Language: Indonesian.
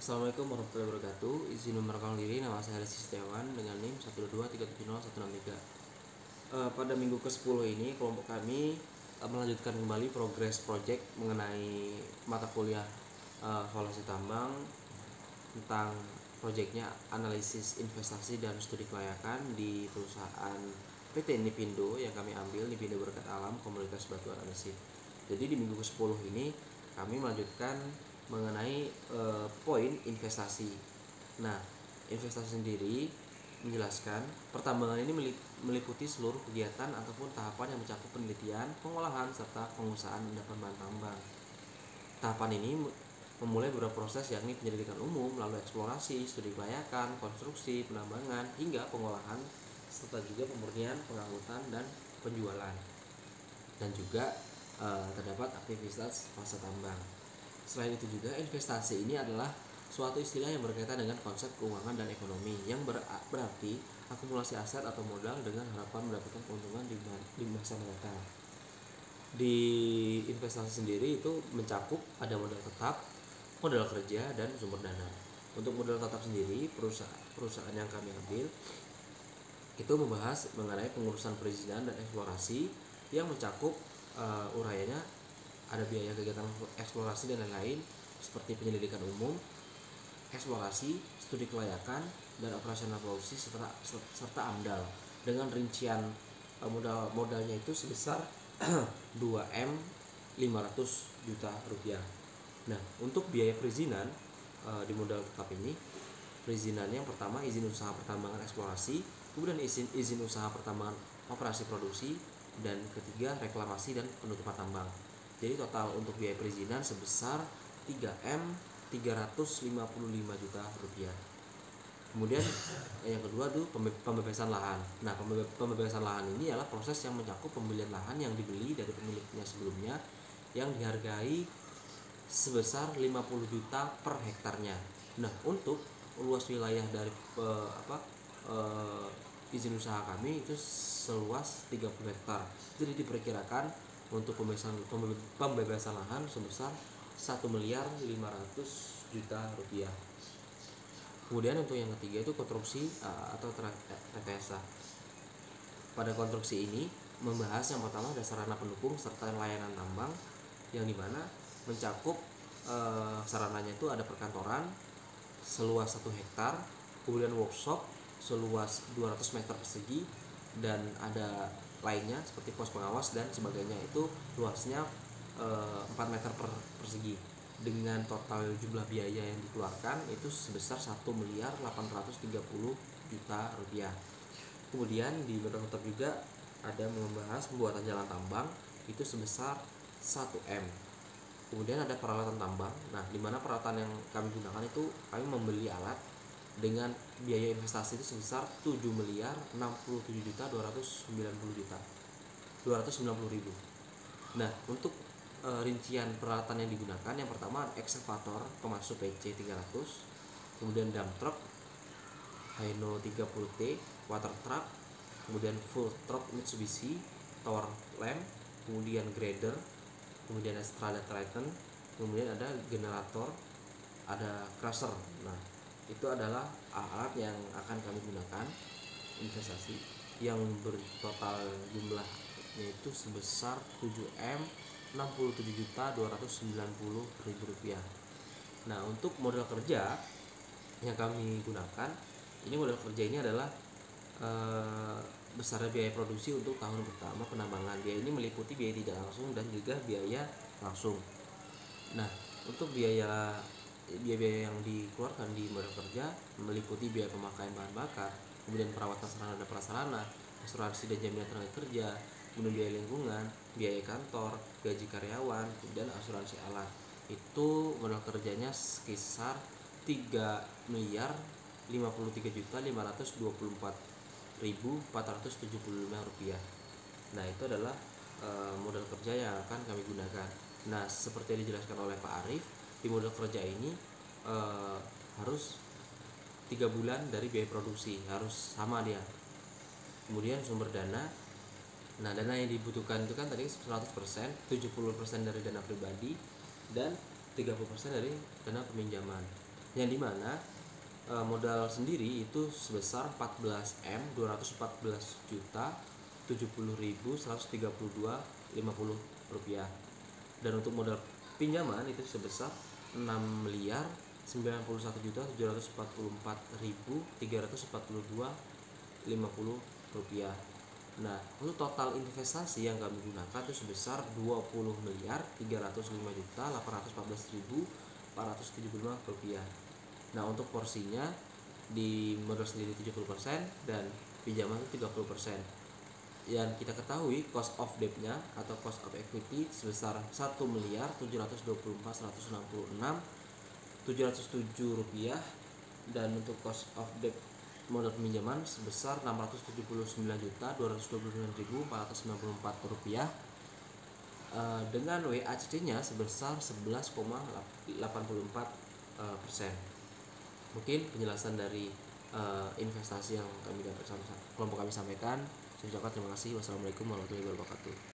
Assalamualaikum warahmatullahi wabarakatuh. Izin memperkenalkan diri, nama saya Rizky Setiawan dengan NIM 122370163. Pada minggu ke-10 ini kelompok kami melanjutkan kembali progres project mengenai mata kuliah valuasi tambang tentang proyeknya analisis investasi dan studi kelayakan di perusahaan PT Nipindo yang kami ambil, Nipindo Berkat Alam Komunitas Batuan Andesit. Jadi di minggu ke-10 ini kami melanjutkan mengenai poin investasi. Nah, investasi sendiri menjelaskan pertambangan ini meliputi seluruh kegiatan ataupun tahapan yang mencakup penelitian, pengolahan, serta pengusahaan endapan bahan tambang. Tahapan ini memulai beberapa proses yakni penyelidikan umum, lalu eksplorasi, studi kelayakan, konstruksi, penambangan, hingga pengolahan, serta juga pemurnian, pengangkutan, dan penjualan. Dan juga terdapat aktivitas fase tambang. Selain itu juga investasi ini adalah suatu istilah yang berkaitan dengan konsep keuangan dan ekonomi yang berarti akumulasi aset atau modal dengan harapan mendapatkan keuntungan di masa mendatang. Di investasi sendiri itu mencakup ada modal tetap, modal kerja, dan sumber dana. Untuk modal tetap sendiri, perusahaan yang kami ambil itu membahas mengenai pengurusan perizinan dan eksplorasi yang mencakup uraiannya ada biaya kegiatan eksplorasi dan lain-lain seperti penyelidikan umum, eksplorasi, studi kelayakan, dan operasional produksi serta AMDAL dengan rincian modalnya itu sebesar 2M 500 juta rupiah. Nah, untuk biaya perizinan di modal tetap ini, perizinannya yang pertama izin usaha pertambangan eksplorasi, kemudian izin usaha pertambangan operasi produksi, dan ketiga reklamasi dan penutupan tambang. Jadi total untuk biaya perizinan sebesar 3M 355 juta rupiah. Kemudian yang kedua tuh pembebasan lahan. Nah, pembebasan lahan ini adalah proses yang mencakup pembelian lahan yang dibeli dari pemiliknya sebelumnya yang dihargai sebesar 50 juta per hektarnya. Nah, untuk luas wilayah dari izin usaha kami itu seluas 30 hektar. Jadi diperkirakan untuk pembebasan lahan sebesar 1 miliar 500 juta rupiah. Kemudian untuk yang ketiga itu konstruksi atau rekayasa. Pada konstruksi ini membahas yang pertama ada sarana pendukung serta layanan tambang yang dimana mencakup sarananya itu ada perkantoran seluas 1 hektar, kemudian workshop seluas 200 meter persegi, dan ada lainnya seperti pos pengawas dan sebagainya itu luasnya 4 meter persegi dengan total jumlah biaya yang dikeluarkan itu sebesar 1 miliar 830 juta rupiah. Kemudian di modal tetap juga ada membahas pembuatan jalan tambang itu sebesar 1M. Kemudian ada peralatan tambang. Nah, di mana peralatan yang kami gunakan itu kami membeli alat dengan biaya investasi itu sebesar 7 miliar 67 juta 290 ribu. Nah, untuk rincian peralatan yang digunakan yang pertama eksavator pemasuk PC 300, kemudian dump truck Hino 30T, water truck, kemudian full truck Mitsubishi, tower lamp, kemudian grader, kemudian Strada Triton, kemudian ada generator, ada crusher. Nah, itu adalah alat yang akan kami gunakan investasi yang bertotal jumlahnya itu sebesar 7M 67 juta 290 ribu rupiah. Nah, untuk modal kerja yang kami gunakan, ini modal kerja ini adalah besar biaya produksi untuk tahun pertama penambangan. Biaya ini meliputi biaya tidak langsung dan juga biaya langsung. Nah, untuk biaya yang dikeluarkan di modal kerja meliputi biaya pemakaian bahan bakar, kemudian perawatan sarana dan prasarana, asuransi dan jaminan tenaga kerja, kemudian biaya lingkungan, biaya kantor, gaji karyawan, kemudian asuransi alat. Itu modal kerjanya sekitar 3 miliar 53 juta 524.475 rupiah. Nah, itu adalah modal kerja yang akan kami gunakan. Nah, seperti yang dijelaskan oleh Pak Arif, di modal kerja ini harus 3 bulan dari biaya produksi, harus sama dia. Kemudian sumber dana. Nah, dana yang dibutuhkan itu kan tadi 100%, 70% dari dana pribadi dan 30% dari dana peminjaman. yang dimana modal sendiri itu sebesar 14M 214 juta 70.132,50 rupiah, dan untuk modal pinjaman itu sebesar 6.941.744.342,50 rupiah. Nah, untuk total investasi yang kami gunakan itu sebesar 20.305.814.475 rupiah. Nah, untuk porsinya di modal sendiri 70% dan pinjaman itu 30%. Yang kita ketahui cost of debt-nya atau cost of equity sebesar 1.726.607 rupiah, dan untuk cost of debt modal peminjaman sebesar 679.229.494 rupiah, dengan WACC-nya sebesar 11,84%. Mungkin penjelasan dari investasi yang kami dapat kelompok kami sampaikan. Saya ucapkan terima kasih. Wassalamualaikum warahmatullahi wabarakatuh.